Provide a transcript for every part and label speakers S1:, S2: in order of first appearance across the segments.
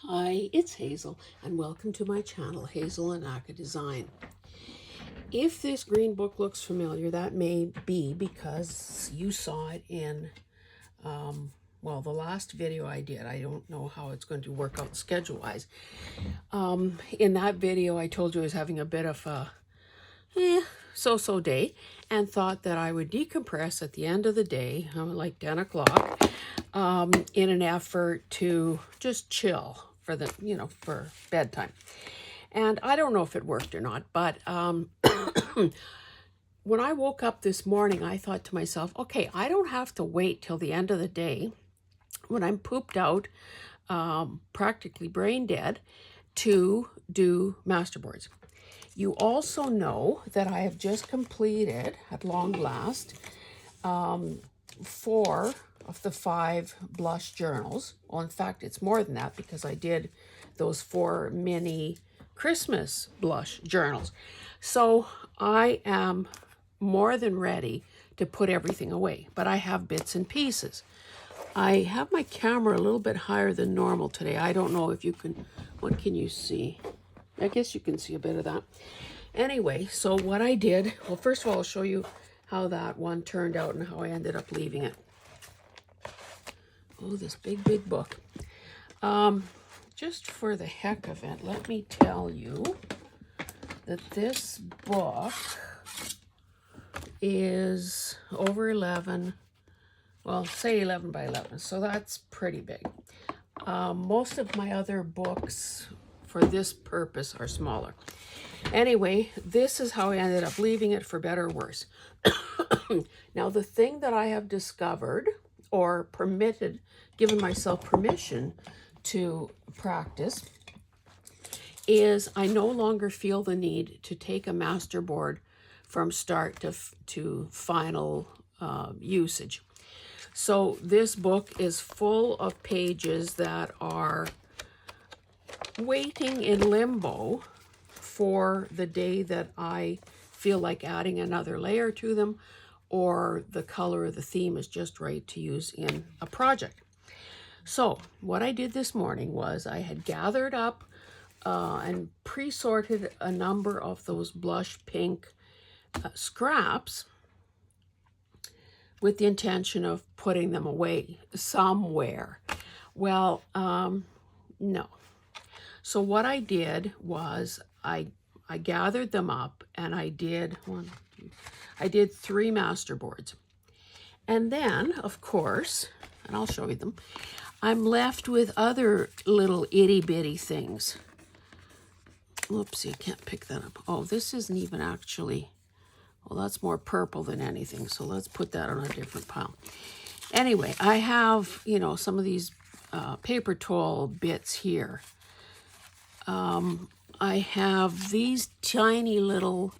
S1: Hi, it's Hazel, and welcome to my channel, Hazel and Aka Design. If this green book looks familiar, that may be because you saw it in, well, the last video I did. I don't know how it's going to work out schedule-wise. In that video, I told you I was having a bit of a so-so day and thought that I would decompress at the end of the day, like 10 o'clock, in an effort to just chill for the, for bedtime. And I don't know if it worked or not, but when I woke up this morning, I thought to myself, okay, I don't have to wait till the end of the day when I'm pooped out, practically brain dead, to do masterboards. You also know that I have just completed, at long last, 4 of the 5 blush journals. Well, in fact, it's more than that because I did those 4 mini Christmas blush journals. So I am more than ready to put everything away, but I have bits and pieces. I have my camera a little bit higher than normal today. I don't know if you can, what can you see? I guess you can see a bit of that. Anyway, so what I did, well, first of all, I'll show you how that one turned out and how I ended up leaving it. Oh, this big book. Just for the heck of it, let me tell you that this book is over 11, well, say 11 by 11, so that's pretty big. Most of my other books for this purpose are smaller. Anyway, this is how I ended up leaving it, for better or worse. Now, the thing that I have discovered, or given myself permission to practice, is I no longer feel the need to take a masterboard from start to final usage. So this book is full of pages that are waiting in limbo for the day that I feel like adding another layer to them, or the color or the theme is just right to use in a project. So what I did this morning was I had gathered up and pre-sorted a number of those blush pink scraps with the intention of putting them away somewhere. Well, no. So what I did was I gathered them up and I did 3 masterboards. And then, of course, and I'll show you them, I'm left with other little itty-bitty things. Whoopsie, I can't pick that up. Oh, this isn't even actually, well, that's more purple than anything, so let's put that on a different pile. Anyway, I have, some of these paper towel bits here. I have these tiny little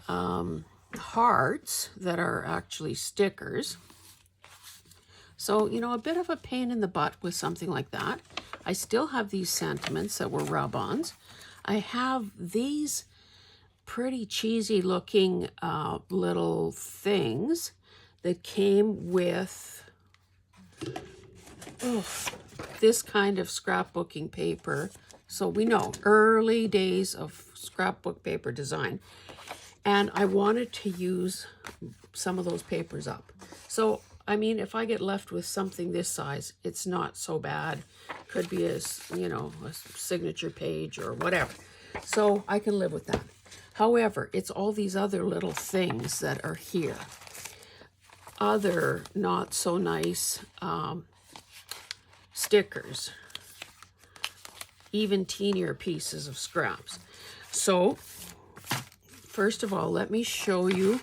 S1: hearts that are actually stickers. So, a bit of a pain in the butt with something like that. I still have these sentiments that were rub-ons. I have these pretty cheesy looking little things that came with this kind of scrapbooking paper. So we know, early days of scrapbook paper design. And I wanted to use some of those papers up. So, I mean, if I get left with something this size, it's not so bad. Could be a signature page or whatever. So I can live with that. However, it's all these other little things that are here. Other not so nice stickers. Even teenier pieces of scraps. So, first of all, let me show you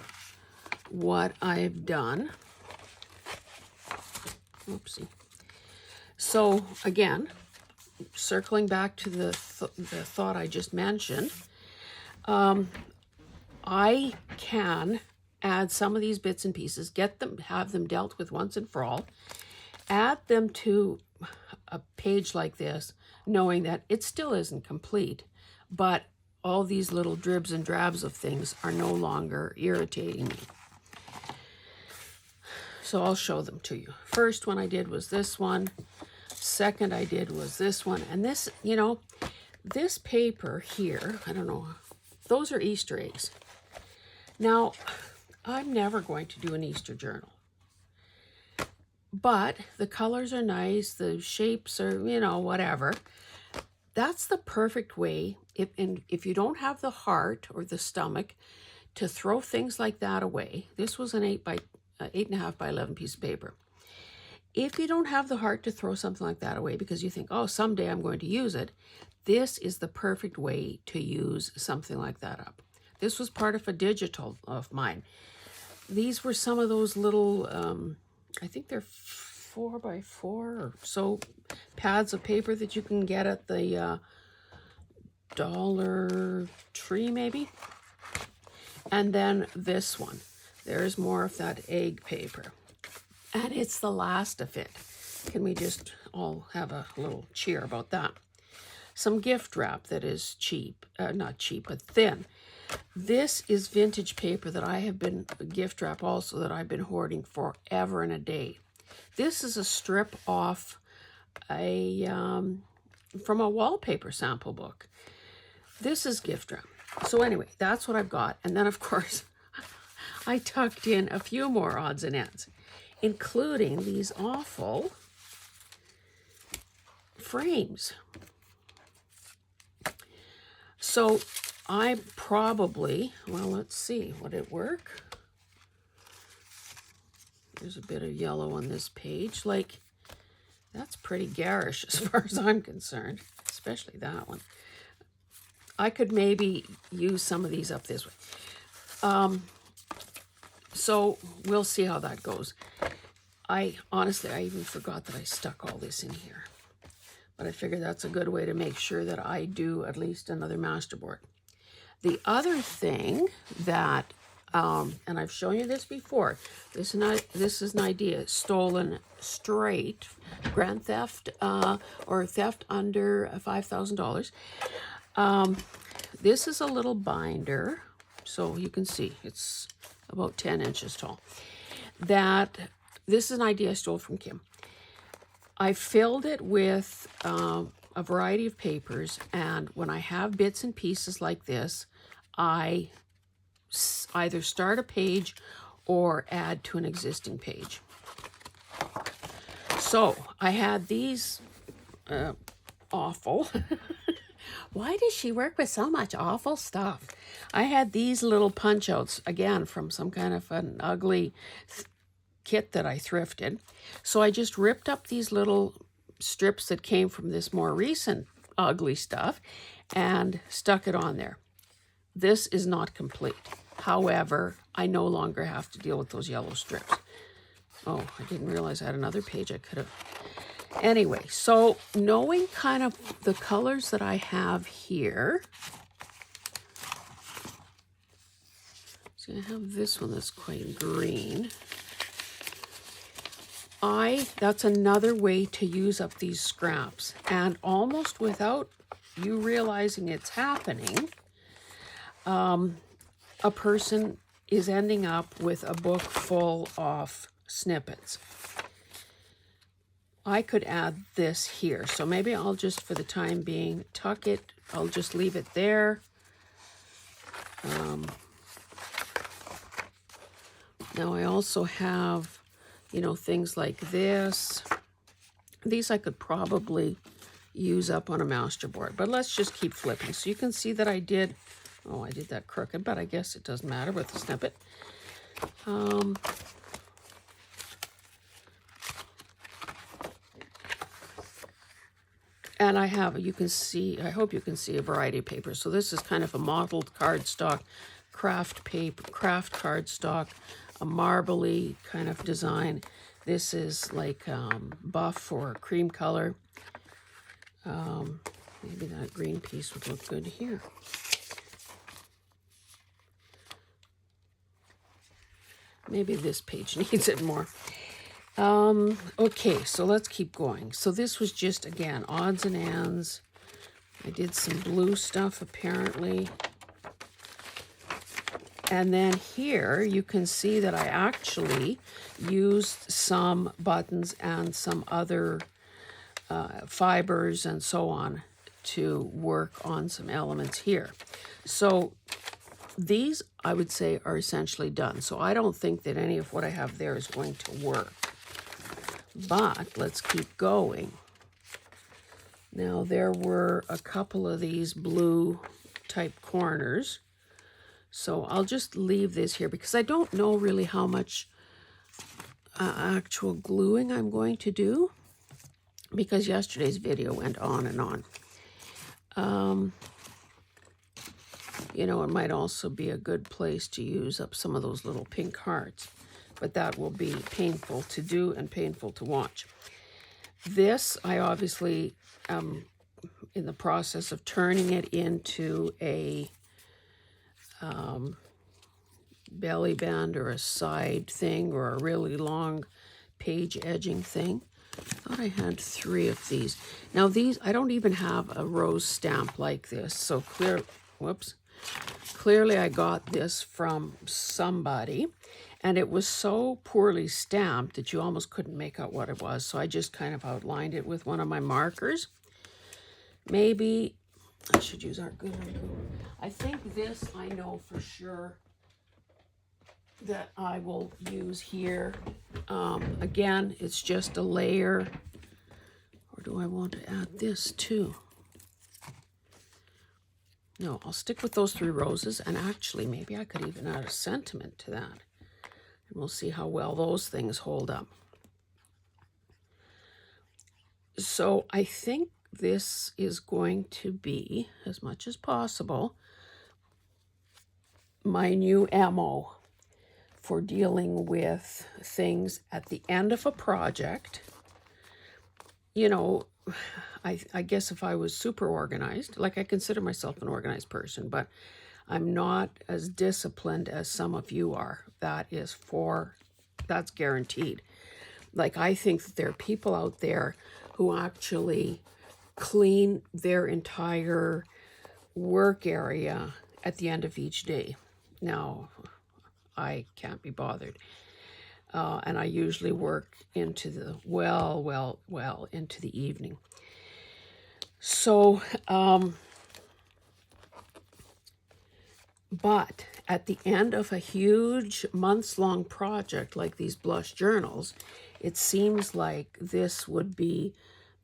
S1: what I've done. Oopsie. So, again, circling back to the thought I just mentioned, I can add some of these bits and pieces, have them dealt with once and for all, add them to a page like this, knowing that it still isn't complete, but all these little dribs and drabs of things are no longer irritating me. So I'll show them to you. First one I did was this one. second I did was this one. And this, you know, this paper here, I don't know, those are Easter eggs. Now, I'm never going to do an Easter journal. But the colors are nice, the shapes are, you know, whatever. That's the perfect way, if you don't have the heart or the stomach to throw things like that away. This was an 8.5 by 11 piece of paper. If you don't have the heart to throw something like that away because you think, oh, someday I'm going to use it, this is the perfect way to use something like that up. This was part of a digital of mine. These were some of those little, I think they're 4x4 or so pads of paper that you can get at the Dollar Tree maybe. And then this one, there's more of that egg paper. And it's the last of it. Can we just all have a little cheer about that? Some gift wrap that is cheap, not cheap, but thin. This is vintage paper that I have been, gift wrap also, that I've been hoarding forever and a day. This is a strip off from a wallpaper sample book. This is gift wrap. So anyway, that's what I've got. And then of course, I tucked in a few more odds and ends, including these awful frames. So I probably, well, let's see, would it work? There's a bit of yellow on this page. Like, that's pretty garish as far as I'm concerned, especially that one. I could maybe use some of these up this way. So we'll see how that goes. Honestly, I even forgot that I stuck all this in here. But I figured that's a good way to make sure that I do at least another masterboard. The other thing that, and I've shown you this before, this is an idea stolen straight, grand theft or theft under $5,000. This is a little binder, so you can see it's about 10 inches tall. This is an idea I stole from Kim. I filled it with a variety of papers, and when I have bits and pieces like this, I either start a page or add to an existing page. So I had these awful. Why does she work with so much awful stuff? I had these little punch outs, again, from some kind of an ugly kit that I thrifted. So I just ripped up these little strips that came from this more recent ugly stuff and stuck it on there. This is not complete. However, I no longer have to deal with those yellow strips. Oh, I didn't realize I had another page I could have. Anyway, so knowing kind of the colors that I have here. See, I have this one that's quite green. That's another way to use up these scraps, and almost without you realizing it's happening, a person is ending up with a book full of snippets. I could add this here, so maybe I'll just, for the time being, tuck it. I'll just leave it there. Now I also have, you know, things like this. These I could probably use up on a masterboard, but let's just keep flipping. So you can see that I did that crooked, but I guess it doesn't matter with the snippet. And I have, you can see, I hope you can see a variety of papers. So this is kind of a mottled cardstock, craft paper, craft cardstock, a marbly kind of design. This is like buff or cream color. Maybe that green piece would look good here. Maybe this page needs it more. Okay, so let's keep going. So this was just, again, odds and ends. I did some blue stuff, apparently. And then here, you can see that I actually used some buttons and some other fibers and so on to work on some elements here. So these, I would say, are essentially done. So I don't think that any of what I have there is going to work. But let's keep going. Now, there were a couple of these blue type corners. So I'll just leave this here because I don't know really how much actual gluing I'm going to do, because yesterday's video went on and on. You know, it might also be a good place to use up some of those little pink hearts, but that will be painful to do and painful to watch. This, I obviously am in the process of turning it into a belly band or a side thing or a really long page edging thing. I thought I had 3 of these. Now these, I don't even have a rose stamp like this, so clearly I got this from somebody, and it was so poorly stamped that you almost couldn't make out what it was, so I just kind of outlined it with one of my markers. Maybe I should use our good glue. I think this I know for sure that I will use here. Again, it's just a layer. Or do I want to add this too? No, I'll stick with those 3 roses, and actually maybe I could even add a sentiment to that. And we'll see how well those things hold up. So I think this is going to be, as much as possible, my new MO for dealing with things at the end of a project. You know, I guess if I was super organized, like I consider myself an organized person, but I'm not as disciplined as some of you are. That's guaranteed. Like, I think that there are people out there who actually clean their entire work area at the end of each day. Now, I can't be bothered. And I usually work into the, well, into the evening. So, but at the end of a huge months-long project like these blush journals, it seems like this would be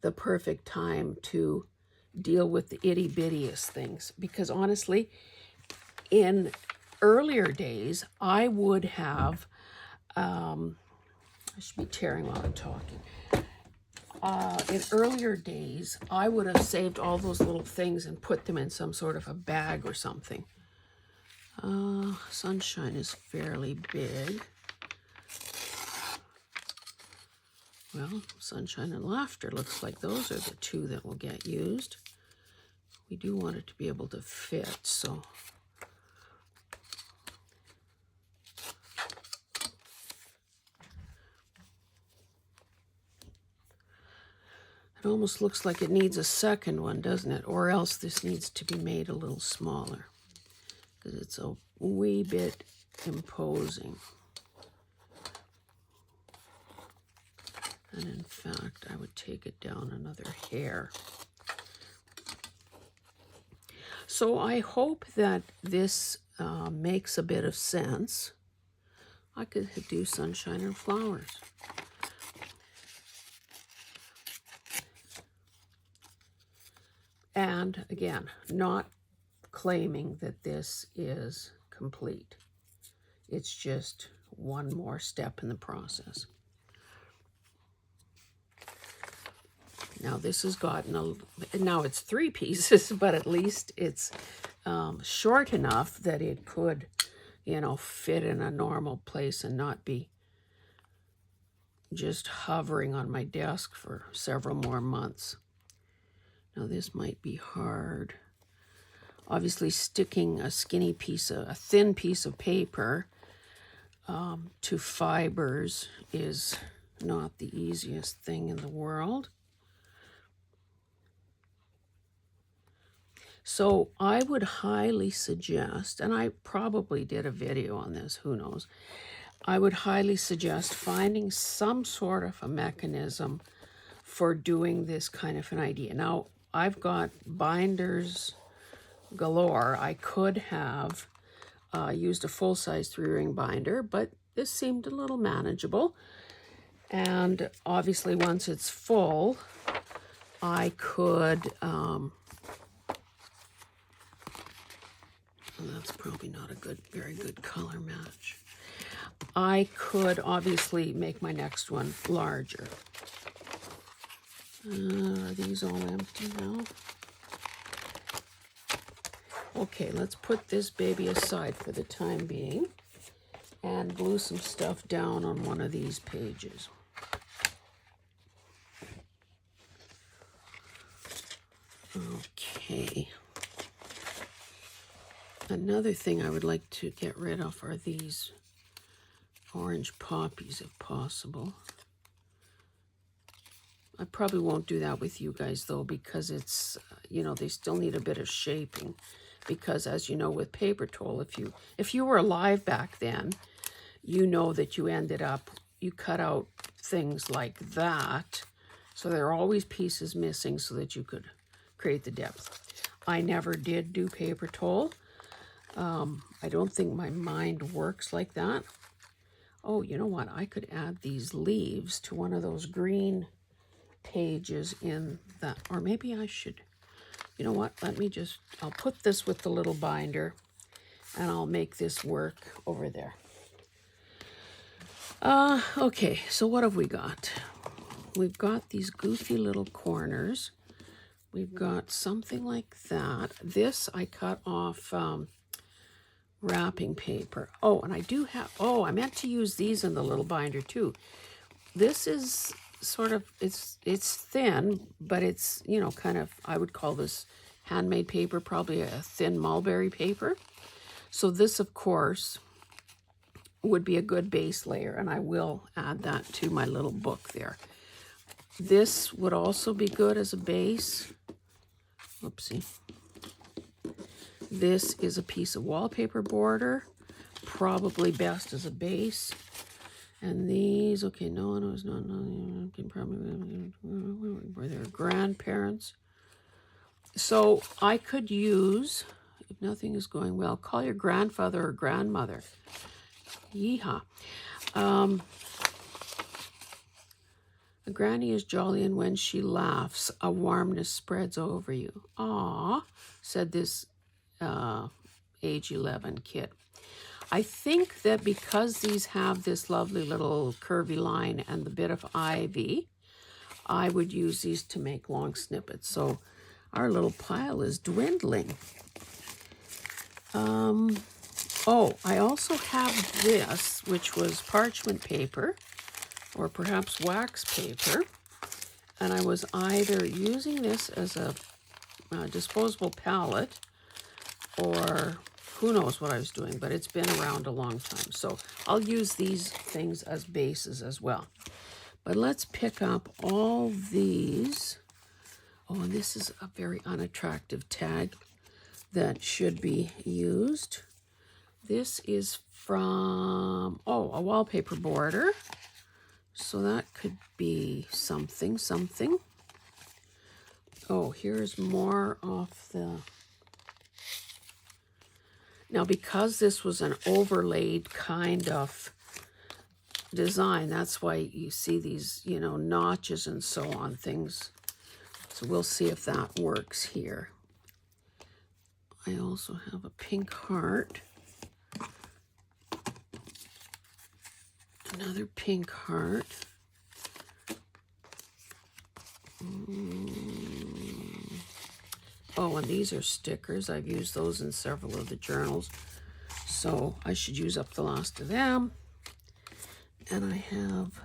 S1: the perfect time to deal with the itty-bittiest things. Because honestly, in earlier days, I would have, I should be tearing while I'm talking. In earlier days, I would have saved all those little things and put them in some sort of a bag or something. Sunshine is fairly big. Well, Sunshine and Laughter looks like those are the 2 that will get used. We do want it to be able to fit, so. It almost looks like it needs a second one, doesn't it? Or else this needs to be made a little smaller, because it's a wee bit imposing. And in fact, I would take it down another hair. So I hope that this makes a bit of sense. I could do Sunshine and Flowers. And again, not claiming that this is complete. It's just one more step in the process. Now this has gotten now it's 3 pieces, but at least it's short enough that it could, you know, fit in a normal place and not be just hovering on my desk for several more months. Now this might be hard. Obviously sticking a thin piece of paper to fibers is not the easiest thing in the world. So I would highly suggest, and I probably did a video on this, who knows, I would highly suggest finding some sort of a mechanism for doing this kind of an idea. Now, I've got binders galore. I could have used a full-size 3-ring binder, but this seemed a little manageable. And obviously, once it's full, I could, that's probably not a very good color match. I could obviously make my next one larger. Are these all empty now? Okay, let's put this baby aside for the time being and glue some stuff down on one of these pages. Okay. Another thing I would like to get rid of are these orange poppies if possible. I probably won't do that with you guys though, because it's, you know, they still need a bit of shaping. Because as you know, with paper toll, if you were alive back then, you know that you cut out things like that. So there are always pieces missing so that you could create the depth. I never did do paper toll. I don't think my mind works like that. Oh, you know what? I could add these leaves to one of those green pages in that, or maybe I should, you know what? I'll put this with the little binder and I'll make this work over there. Okay, so what have we got? We've got these goofy little corners. We've got something like that. This I cut off wrapping paper. Oh, and I do have, I meant to use these in the little binder too. This is sort of, it's thin, but it's, you know, kind of, I would call this handmade paper, probably a thin mulberry paper. So this, of course, would be a good base layer, and I will add that to my little book there. This would also be good as a base. Whoopsie. This is a piece of wallpaper border, probably best as a base. And these, okay, no, it's not, can probably, were their grandparents. So I could use, if nothing is going well, call your grandfather or grandmother. Yeehaw. A granny is jolly, and when she laughs, a warmness spreads over you. Aw, said this age 11 kid. I think that because these have this lovely little curvy line and the bit of ivy, I would use these to make long snippets. So our little pile is dwindling. Oh, I also have this, which was parchment paper or perhaps wax paper. And I was either using this as a disposable palette, or who knows what I was doing, but it's been around a long time. So I'll use these things as bases as well. But let's pick up all these. Oh, and this is a very unattractive tag that should be used. This is from, a wallpaper border. So that could be something. Oh, here's more of the... Now, because this was an overlaid kind of design, that's why you see these, you know, notches and so on, things. So we'll see if that works here. I also have a pink heart. Another pink heart. Oh, and these are stickers. I've used those in several of the journals. So I should use up the last of them. And I have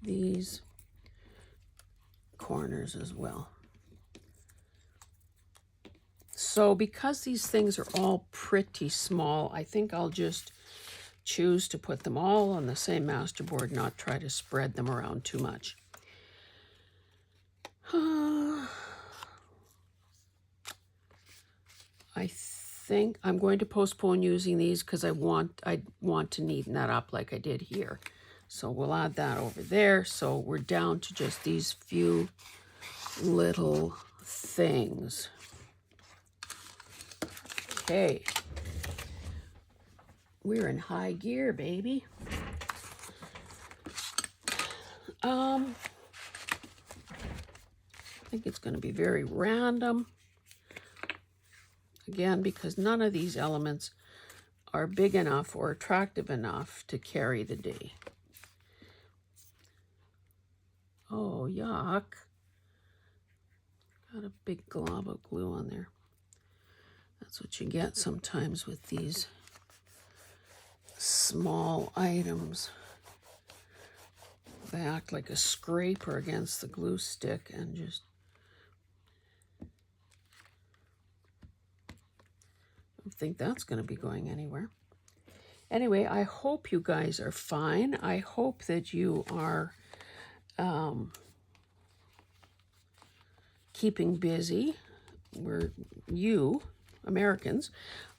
S1: these corners as well. So because these things are all pretty small, I think I'll just choose to put them all on the same masterboard, not try to spread them around too much. I think I'm going to postpone using these because I want to neaten that up like I did here. So we'll add that over there. So we're down to just these few little things. Okay. We're in high gear, baby. I think it's going to be very random. Again, because none of these elements are big enough or attractive enough to carry the day. Oh, yuck. Got a big glob of glue on there. That's what you get sometimes with these small items. They act like a scraper against the glue stick and just... I don't think that's going to be going anywhere. Anyway, I hope you guys are fine. I hope that you are keeping busy. You, Americans,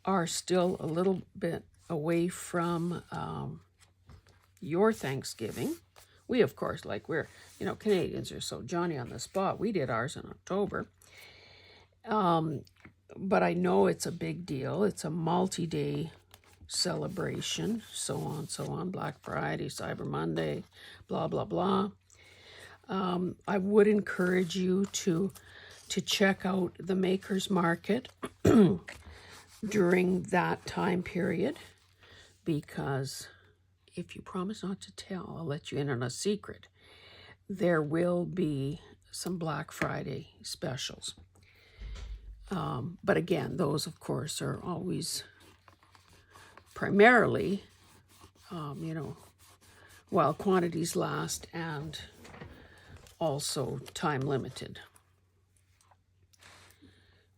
S1: are still a little bit away from your Thanksgiving. We, of course, like we're, Canadians are so Johnny on the spot. We did ours in October. But I know it's a big deal. It's a multi-day celebration, so on, Black Friday, Cyber Monday, blah, blah, blah. I would encourage you to check out the Makers Market during that time period, because if you promise not to tell, I'll let you in on a secret. There will be some Black Friday specials. But again, those, of course, are always primarily, while quantities last and also time limited.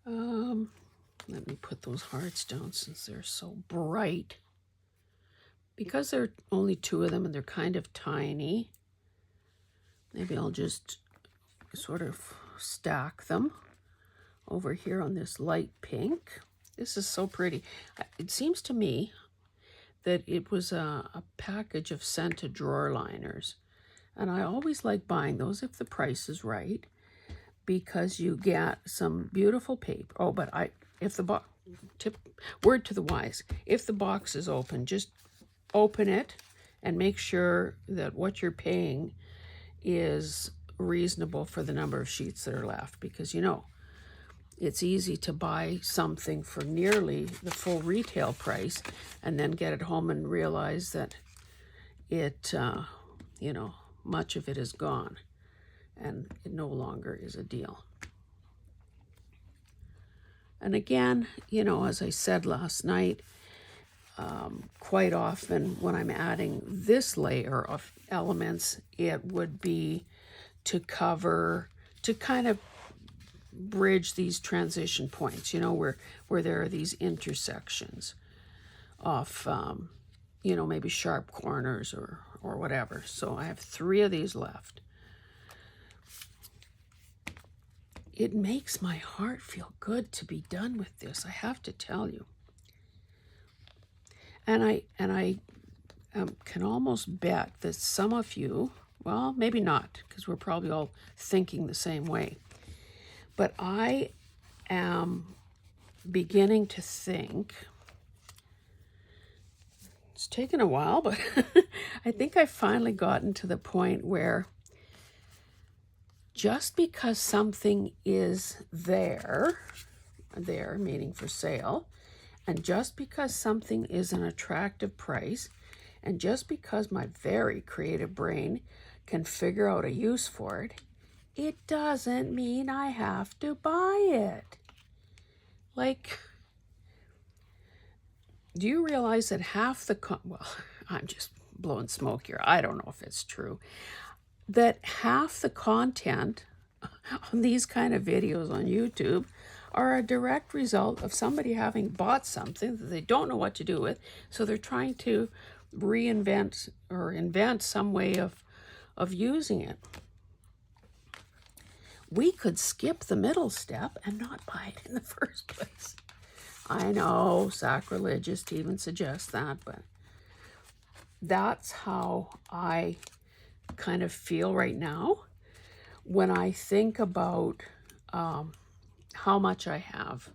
S1: Let me put those hearts down since they're so bright. Because there are only two of them and they're kind of tiny, maybe I'll just sort of stack them over here on this light pink. This is so pretty. It seems to me that it was a package of scented drawer liners. And I always like buying those if the price is right, because you get some beautiful paper. Oh, but word to the wise, if the box is open, just open it and make sure that what you're paying is reasonable for the number of sheets that are left, because it's easy to buy something for nearly the full retail price and then get it home and realize that it, much of it is gone and it no longer is a deal. And again, as I said last night, quite often when I'm adding this layer of elements, it would be to kind of bridge these transition points, where there are these intersections of, maybe sharp corners or whatever. So I have 3 of these left. It makes my heart feel good to be done with this, I have to tell you. And I can almost bet that some of you, well, maybe not, because we're probably all thinking the same way, but I am beginning to think, it's taken a while, but I think I've finally gotten to the point where just because something is there meaning for sale, and just because something is an attractive price, and just because my very creative brain can figure out a use for it, it doesn't mean I have to buy it. Like, do you realize that half the, well, I'm just blowing smoke here. I don't know if it's true. That half the content on these kind of videos on YouTube are a direct result of somebody having bought something that they don't know what to do with, so they're trying to reinvent or invent some way of using it. We could skip the middle step and not buy it in the first place. I know, sacrilegious to even suggest that, but that's how I kind of feel right now when I think about how much I have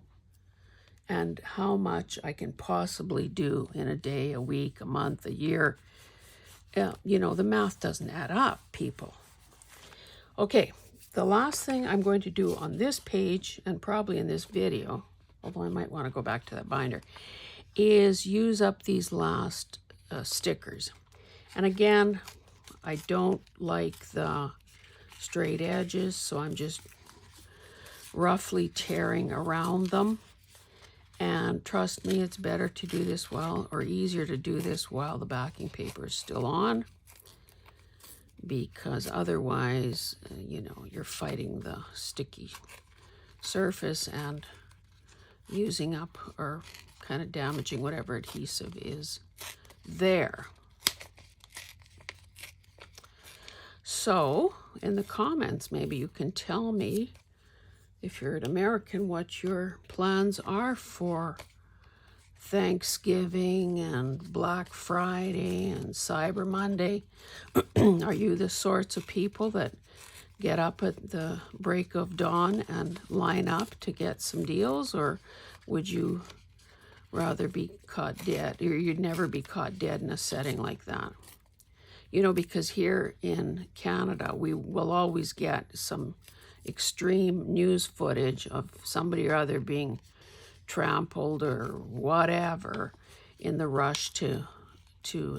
S1: and how much I can possibly do in a day, a week, a month, a year. You know, the math doesn't add up, people. Okay, the last thing I'm going to do on this page, and probably in this video, although I might want to go back to that binder, is use up these last stickers. And again, I don't like the straight edges, so I'm just roughly tearing around them. And trust me, it's better to do this while, or easier to do this while the backing paper is still on, because otherwise, you know, you're fighting the sticky surface and using up or kind of damaging whatever adhesive is there. So in the comments, maybe you can tell me, if you're an American, what your plans are for Thanksgiving and Black Friday and Cyber Monday. Are you the sorts of people that get up at the break of dawn and line up to get some deals, or would you rather be caught dead, or you'd never be caught dead in a setting like that? You know, because here in Canada, we will always get some extreme news footage of somebody or other being trampled or whatever in the rush to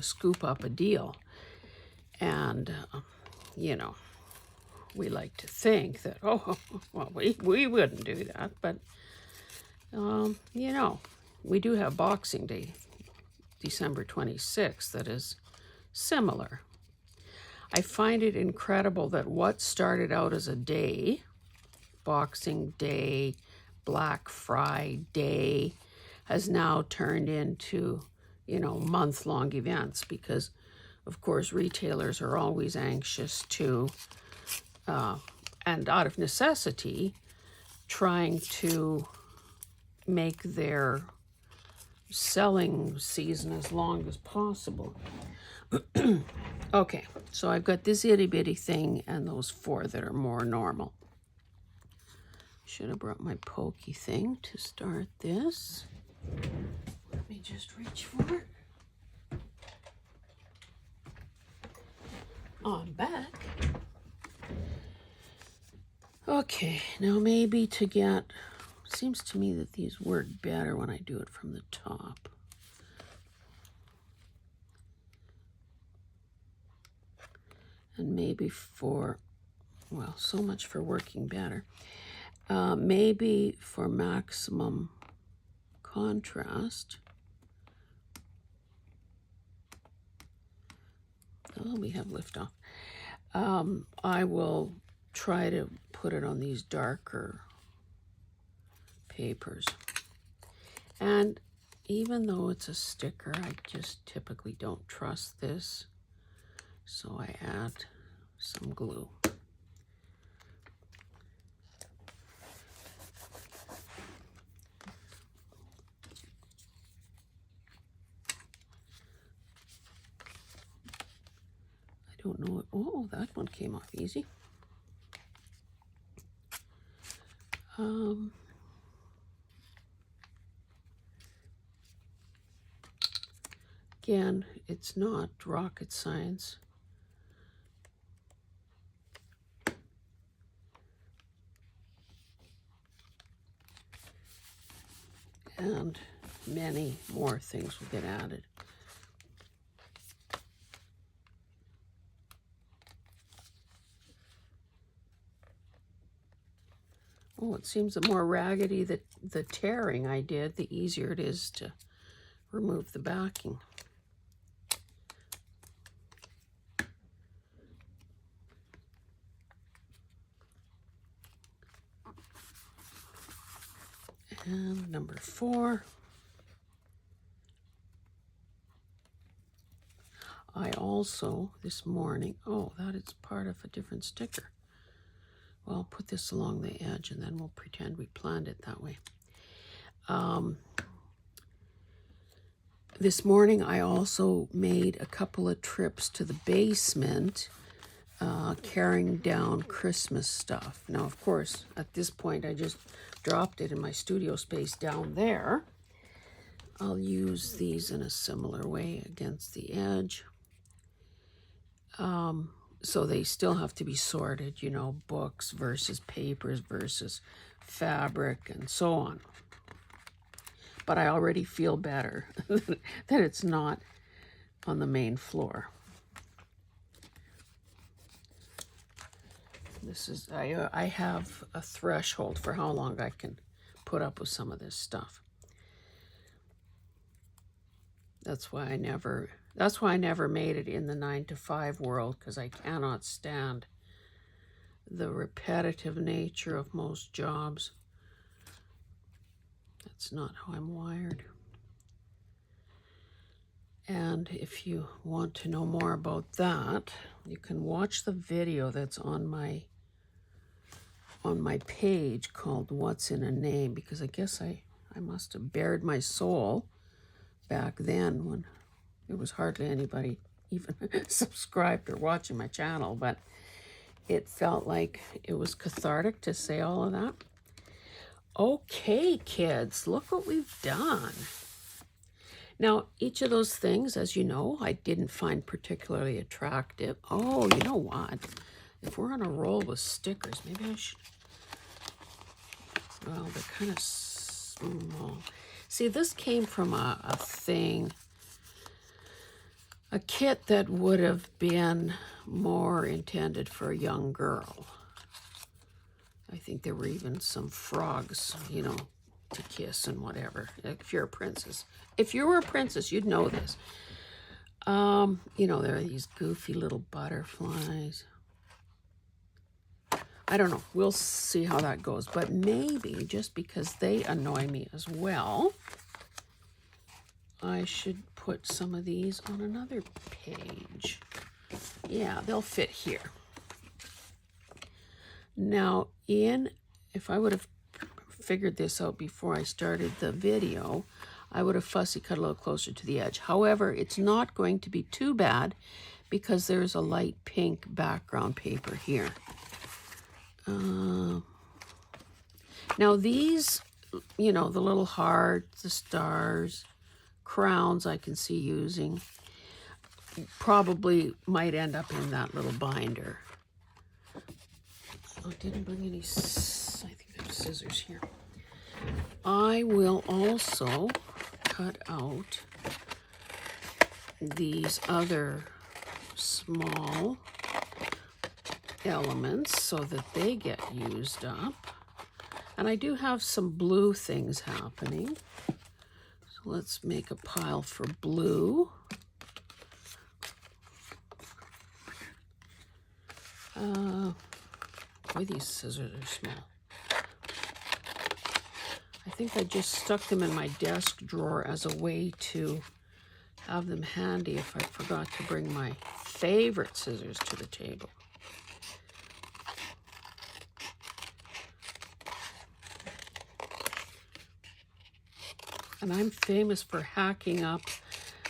S1: scoop up a deal. And, you know, we like to think that, oh, well, we wouldn't do that. But, you know, we do have Boxing Day, December 26th, that is similar. I find it incredible that what started out as a day, Boxing Day, Black Friday, has now turned into, you know, month-long events, because of course retailers are always anxious to, and out of necessity, trying to make their selling season as long as possible. Okay, so I've got this itty bitty thing and those 4 that are more normal. Should have brought my pokey thing to start this. Let me just reach for it. On back. Okay, now maybe to get, seems to me that these work better when I do it from the top. And maybe for, well, so much for working better. Maybe for maximum contrast. Oh, we have liftoff. I will try to put it on these darker papers. And even though it's a sticker, I just typically don't trust this. So I add some glue. I don't know. Oh, that one came off easy. Again, it's not rocket science. And many more things will get added. Oh, it seems the more raggedy the tearing I did, the easier it is to remove the backing. And number 4. I also, this morning, oh, that is part of a different sticker. Well, I'll put this along the edge and then we'll pretend we planned it that way. This morning I also made a couple of trips to the basement, carrying down Christmas stuff. Now, of course, at this point I just dropped it in my studio space down there. I'll use these in a similar way against the edge. So they still have to be sorted, you know, books versus papers versus fabric and so on. But I already feel better that it's not on the main floor. This is, I have a threshold for how long I can put up with some of this stuff. That's why I never made it in the 9-to-5 world, because I cannot stand the repetitive nature of most jobs. That's not how I'm wired. And if you want to know more about that, you can watch the video that's on my page called What's in a Name, because I guess I must have bared my soul back then when there was hardly anybody even subscribed or watching my channel, but it felt like it was cathartic to say all of that. Okay, kids, look what we've done. Now, each of those things, as you know, I didn't find particularly attractive. Oh, you know what? If we're on a roll with stickers, maybe I should... Well, they're kind of small. See, this came from a thing, a kit that would have been more intended for a young girl. I think there were even some frogs, you know, to kiss and whatever, if you're a princess. If you were a princess, you'd know this. You know, there are these goofy little butterflies. I don't know. We'll see how that goes. But maybe, just because they annoy me as well, I should put some of these on another page. Yeah, they'll fit here. Now, if I would have figured this out before I started the video, I would have fussy cut a little closer to the edge. However, it's not going to be too bad because there's a light pink background paper here. Now these, you know, the little hearts, the stars, crowns I can see using, probably might end up in that little binder. I didn't bring any, I think I have scissors here. I will also cut out these other small elements so that they get used up. And I do have some blue things happening. So let's make a pile for blue. Boy, these scissors are small. I think I just stuck them in my desk drawer as a way to have them handy if I forgot to bring my favorite scissors to the table. And I'm famous for hacking up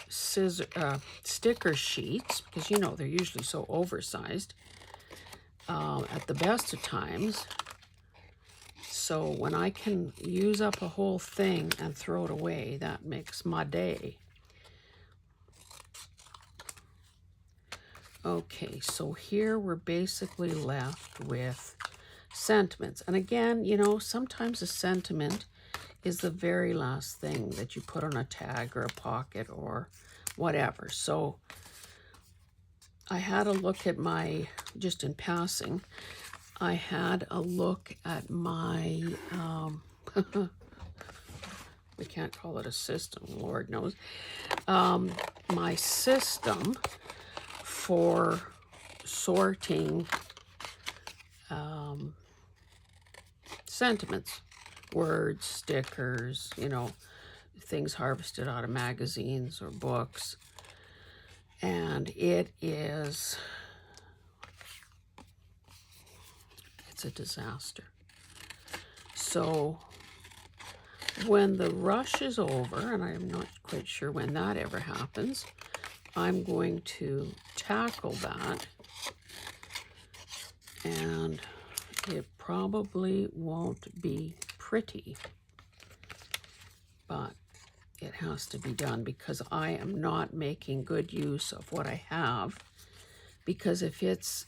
S1: sticker sheets, because you know they're usually so oversized at the best of times. So when I can use up a whole thing and throw it away, that makes my day. Okay, so here we're basically left with sentiments. And again, you know, sometimes a sentiment is the very last thing that you put on a tag or a pocket or whatever. So I had a look at my, just in passing, I had a look at my, we can't call it a system, Lord knows, my system for sorting sentiments, words, stickers, you know, things harvested out of magazines or books. And it's a disaster. So when the rush is over, and I am not quite quite sure when that ever happens. I'm going to tackle that, and it probably won't be pretty, but it has to be done because I am not making good use of what I have. Because if it's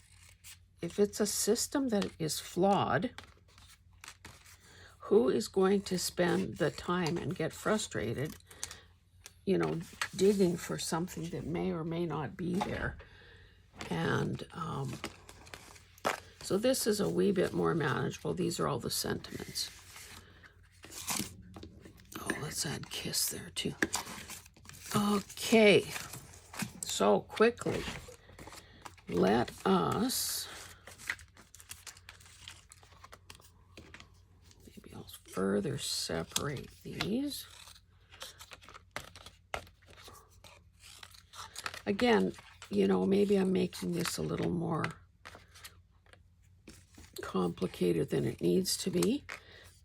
S1: a system that is flawed, who is going to spend the time and get frustrated, you know, digging for something that may or may not be there? And so this is a wee bit more manageable. These are all the sentiments. Oh, let's add kiss there too. Okay, so quickly, let us, maybe I'll further separate these. Again, you know, maybe I'm making this a little more complicated than it needs to be,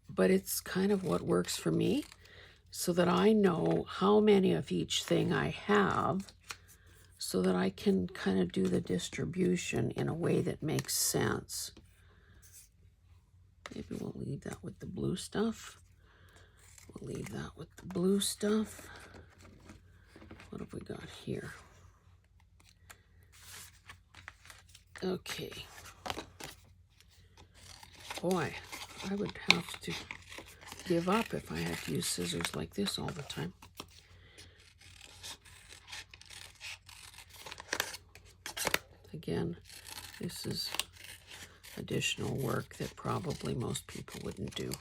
S1: but it's kind of what works for me, so that I know how many of each thing I have, so that I can kind of do the distribution in a way that makes sense. Maybe we'll leave that with the blue stuff. We'll leave that with the blue stuff. What have we got here? Okay. Boy, I would have to give up if I had to use scissors like this all the time. Again, this is additional work that probably most people wouldn't do.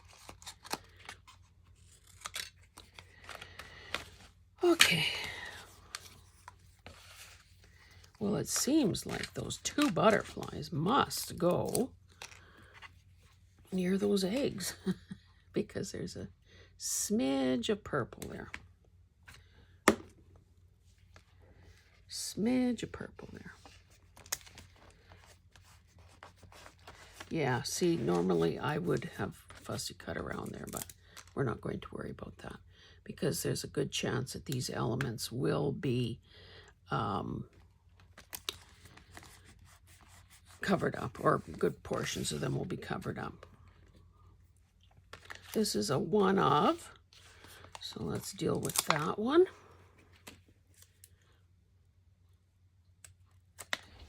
S1: Okay. Well, it seems like those two butterflies must go near those eggs because there's a smidge of purple there. Smidge of purple there. Yeah, see, normally I would have fussy cut around there, but we're not going to worry about that because there's a good chance that these elements will be covered up, or good portions of them will be covered up. This is a one of, so let's deal with that one.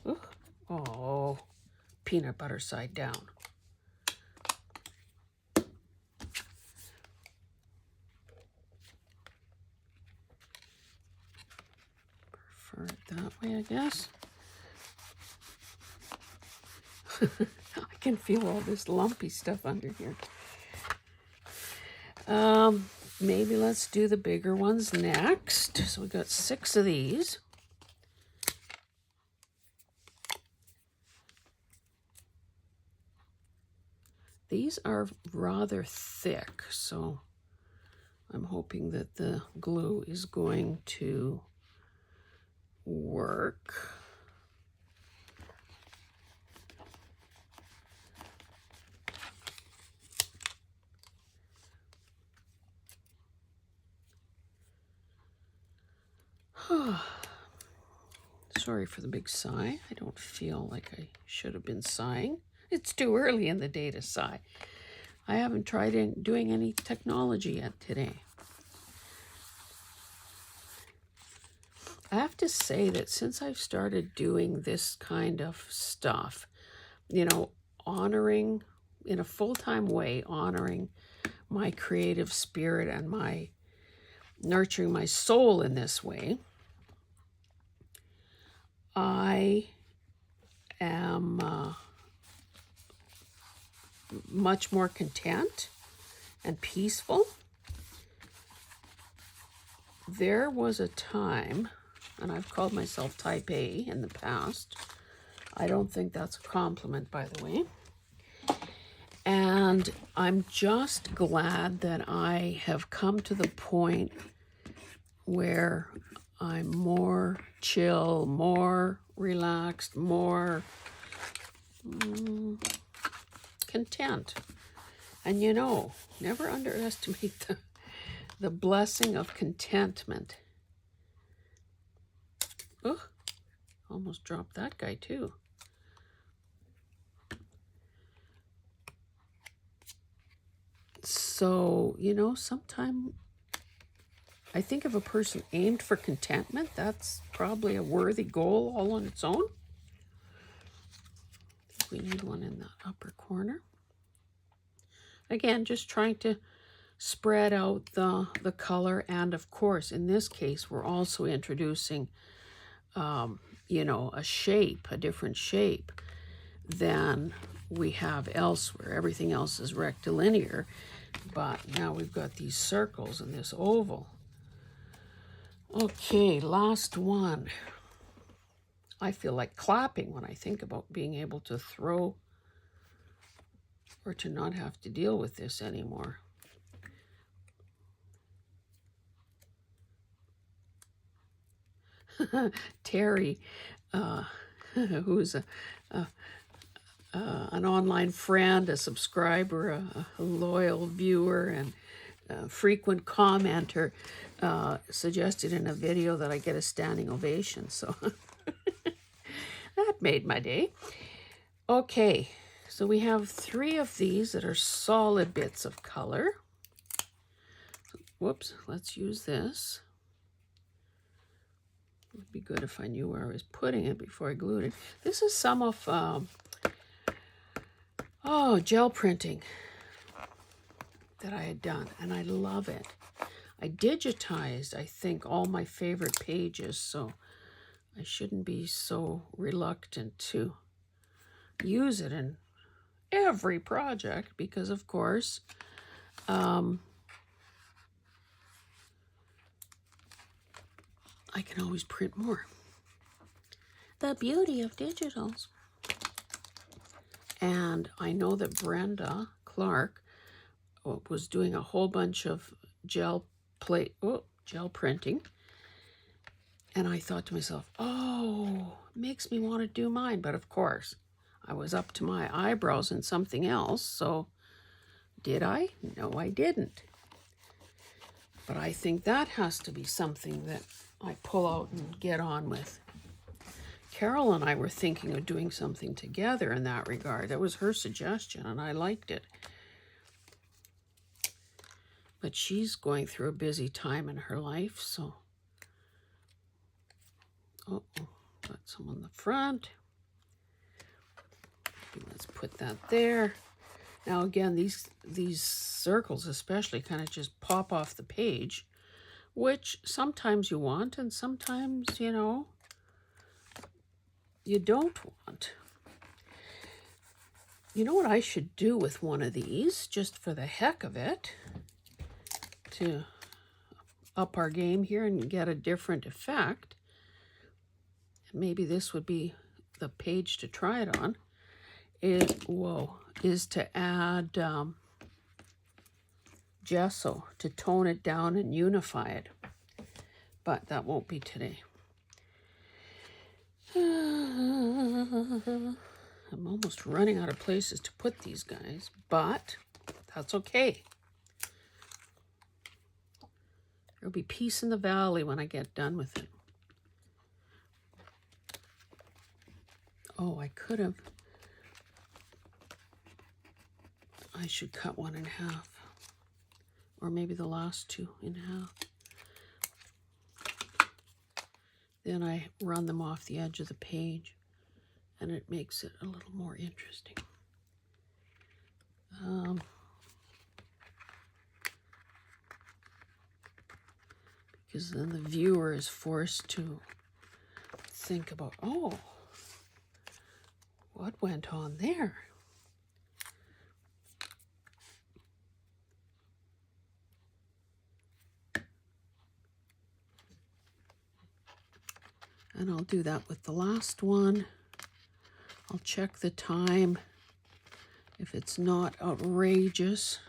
S1: Ooh. Oh, peanut butter side down. Prefer it that way, I guess. I can feel all this lumpy stuff under here. Maybe let's do the bigger ones next. So we got 6 of these. These are rather thick, so I'm hoping that the glue is going to work. Sorry for the big sigh. I don't feel like I should have been sighing. It's too early in the day to sigh. I haven't tried doing any technology yet today. I have to say that since I've started doing this kind of stuff, you know, honoring, in a full-time way, honoring my creative spirit and my nurturing my soul in this way, I am much more content and peaceful. There was a time, and I've called myself type A in the past. I don't think that's a compliment, by the way. And I'm just glad that I have come to the point where I'm more chill, more relaxed, more content. And you know, never underestimate The Blessing of Contentment. Oh, almost dropped that guy too. So, you know, sometime I think if a person aimed for contentment, that's probably a worthy goal all on its own. I think we need one in the upper corner. Again, just trying to spread out the color. And of course, in this case, we're also introducing, you know, a shape, a different shape than we have elsewhere. Everything else is rectilinear, but now we've got these circles and this oval. Okay, last one. I feel like clapping when I think about being able to throw or to not have to deal with this anymore. Terry, who's an online friend, a subscriber, a loyal viewer, and a frequent commenter, suggested in a video that I get a standing ovation. So that made my day. Okay, so we have 3 of these that are solid bits of color. Whoops, let's use this. It would be good if I knew where I was putting it before I glued it. This is some of, gel printing that I had done, and I love it. I digitized, I think, all my favorite pages, so I shouldn't be so reluctant to use it in every project because, of course, I can always print more. The beauty of digitals. And I know that Brenda Clark was doing a whole bunch of gel printing. And I thought to myself, oh, makes me want to do mine. But of course, I was up to my eyebrows in something else. So did I? No, I didn't. But I think that has to be something that I pull out and get on with. Carol and I were thinking of doing something together in that regard. That was her suggestion, and I liked it. But she's going through a busy time in her life, so... Uh-oh, got some on the front. Let's put that there. Now again, these circles especially kind of just pop off the page, which sometimes you want and sometimes, you know, you don't want. You know what I should do with one of these, just for the heck of it, to up our game here and get a different effect? Maybe this would be the page to try it on. Is to add gesso to tone it down and unify it. But that won't be today. I'm almost running out of places to put these guys, but that's okay. There'll be peace in the valley when I get done with it. Oh, I should cut one in half. Or maybe the last 2 in half. Then I run them off the edge of the page, and it makes it a little more interesting. Because then the viewer is forced to think about, oh, what went on there? And I'll do that with the last one. I'll check the time. If it's not outrageous,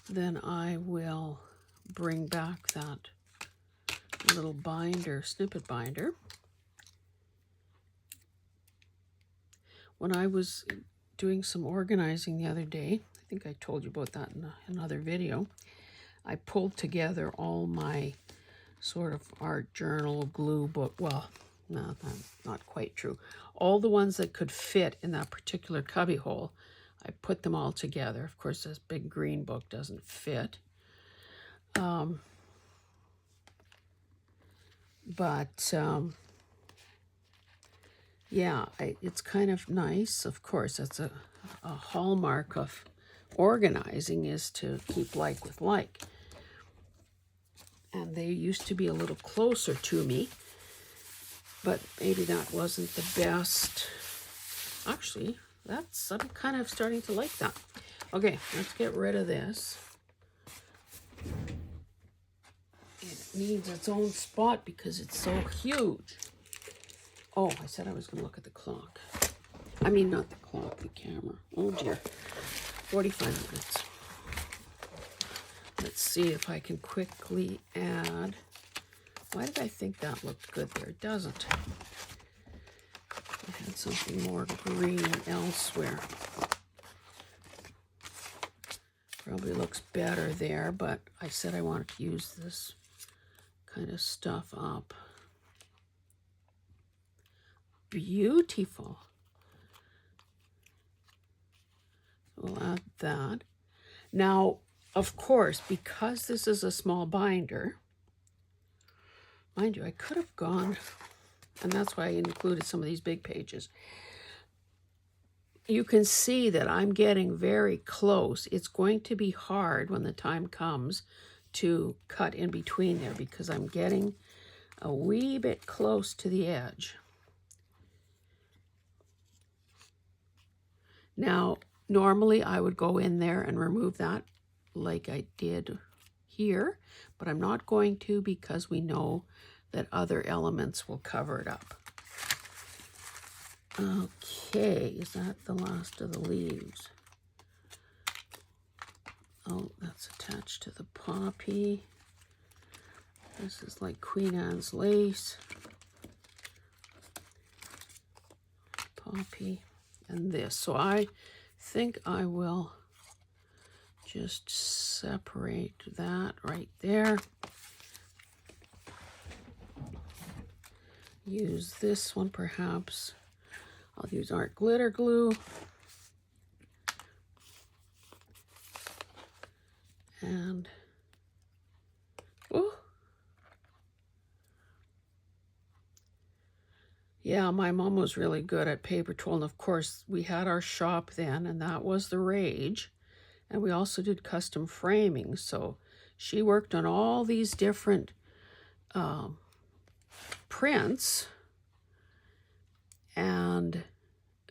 S1: then I will bring back that little binder, snippet binder. When I was doing some organizing the other day, I think I told you about that in another video, I pulled together all my sort of art journal glue book. Well, no, that's not quite true. All the ones that could fit in that particular cubby hole, I put them all together. Of course, this big green book doesn't fit. Yeah, it's kind of nice. Of course, that's a hallmark of organizing, is to keep like with like. And they used to be a little closer to me, but maybe that wasn't the best. Actually, I'm kind of starting to like that. Okay, let's get rid of this. It needs its own spot because it's so huge. Oh, I said I was going to look at the clock. I mean, not the clock, the camera. Oh dear. 45 minutes. Let's see if I can quickly add. Why did I think that looked good there? It doesn't. I had something more green elsewhere. Probably looks better there, but I said I wanted to use this kind of stuff up. Beautiful. We'll add that. Now, of course, because this is a small binder, mind you, I could have gone, and that's why I included some of these big pages. You can see that I'm getting very close. It's going to be hard when the time comes to cut in between there because I'm getting a wee bit close to the edge. Now, normally I would go in there and remove that like I did here, but I'm not going to because we know that other elements will cover it up. Okay, is that the last of the leaves? Oh, that's attached to the poppy. This is like Queen Anne's lace. Poppy. And this. So I think I will just separate that right there. Use this one perhaps. I'll use art glitter glue. And oh, yeah, my mom was really good at paper tool, and of course we had our shop then, and that was the rage. And we also did custom framing, so she worked on all these different prints, and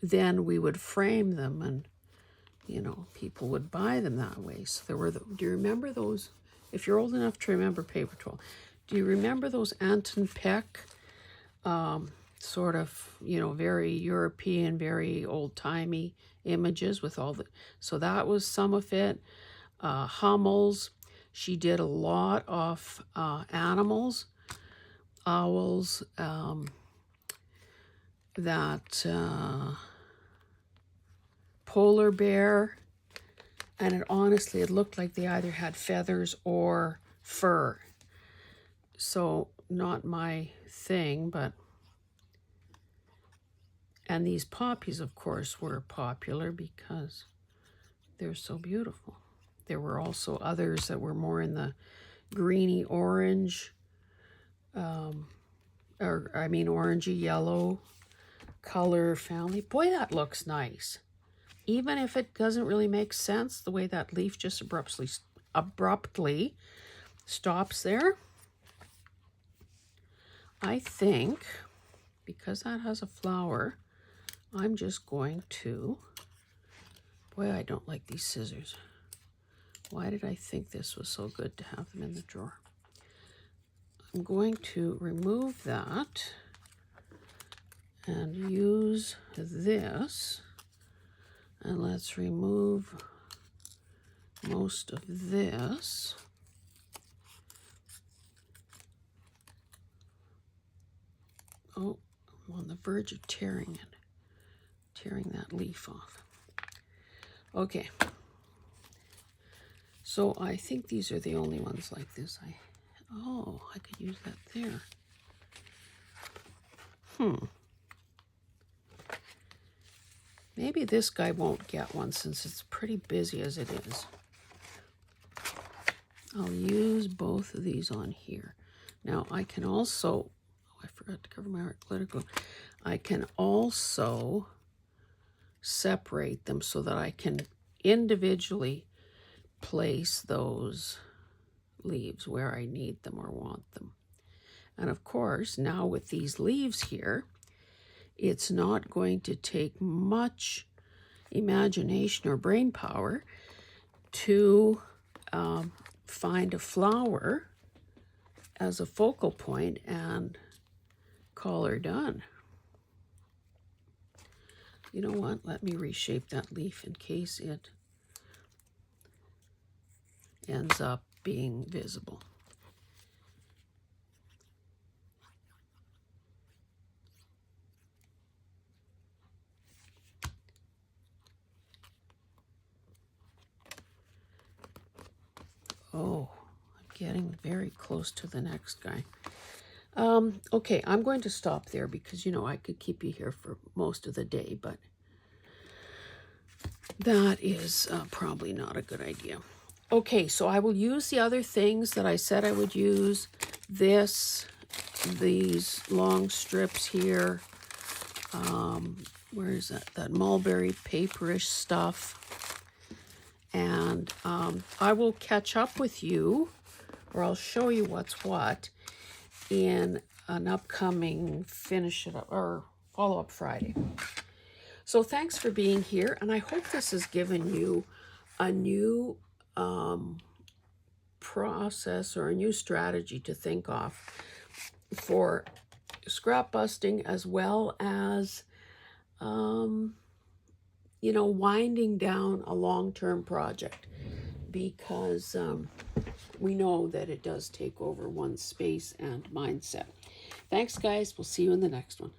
S1: then we would frame them, and you know, people would buy them that way. So there were do you remember those? If you're old enough to remember paper tool, do you remember those Anton Peck sort of, you know, very European, very old-timey images with all the, so that was some of it. Hummels, she did a lot of animals, owls, that polar bear, and it honestly, it looked like they either had feathers or fur. So not my thing, but, and these poppies, of course, were popular because they're so beautiful. There were also others that were more in the greeny orange, orangey yellow color family. Boy, that looks nice. Even if it doesn't really make sense, the way that leaf just abruptly stops there. I think, because that has a flower, I'm just going to, boy, I don't like these scissors. Why did I think this was so good to have them in the drawer? I'm going to remove that and use this. And let's remove most of this. Oh, I'm on the verge of tearing that leaf off. Okay. So I think these are the only ones like this. Oh, I could use that there. Maybe this guy won't get one since it's pretty busy as it is. I'll use both of these on here. Now I can also, oh, I forgot to cover my art glitter glue. I can also separate them so that I can individually place those leaves where I need them or want them. And of course, now with these leaves here, it's not going to take much imagination or brain power to find a flower as a focal point and call her done. You know what? Let me reshape that leaf in case it ends up being visible. Oh, I'm getting very close to the next guy. Okay, I'm going to stop there because, you know, I could keep you here for most of the day, but that is probably not a good idea. Okay, so I will use the other things that I said I would use. These long strips here. Where is that? That mulberry paperish stuff. And I will catch up with you, or I'll show you what's what in an upcoming Finish It Up or Follow Up Friday. So thanks for being here, and I hope this has given you a new process or a new strategy to think of for scrap busting, as well as you know, winding down a long-term project, because we know that it does take over one's space and mindset. Thanks, guys. We'll see you in the next one.